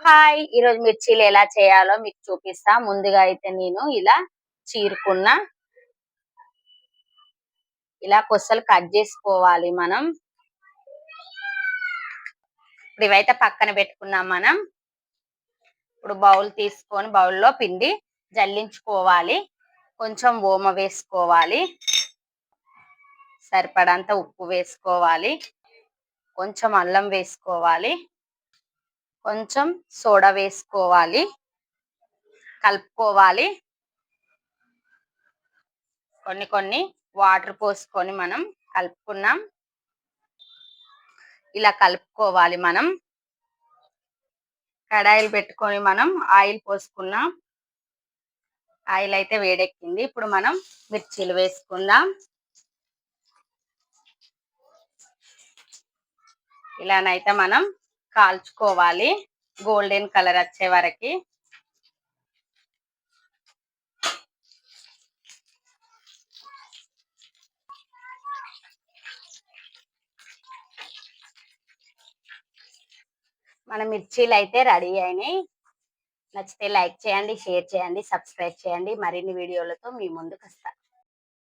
Hi! ఈరోజు మిర్చీలు ఎలా చేయాలో మీకు చూపిస్తా. ముందుగా అయితే నేను ఇలా చీరుకున్న ఇలా కొసలు కట్ చేసుకోవాలి మనం. ఇప్పుడు ఇవైతే పక్కన పెట్టుకున్నాం మనం. ఇప్పుడు బౌల్ తీసుకొని బౌల్‌లో పిండి జల్లించుకోవాలి. కొంచెం ఓమ వేసుకోవాలి. సరిపడంత ఉప్పు వేసుకోవాలి. కొంచెం అల్లం వేసుకోవాలి. కొంచెం సోడా వేసుకోవాలి. కలుపుకోవాలి. కొన్ని వాటర్ పోసుకొని మనం కలుపుకున్నాం. ఇలా కలుపుకోవాలి మనం. కడాయిలు పెట్టుకొని మనం ఆయిల్ పోసుకున్నాం. ఆయిల్ అయితే వేడెక్కింది. ఇప్పుడు మనం మిర్చీలు వేసుకుందాం. ఇలానైతే మనం కాల్చుకోవాలి గోల్డెన్ కలర్ వచ్చే వరకు. మన మిర్చీలు అయితే రెడీ అయినాయి. నచ్చితే లైక్ చేయండి, షేర్ చేయండి, సబ్స్క్రైబ్ చేయండి. మరిన్ని వీడియోలతో మీ ముందుకు వస్తా.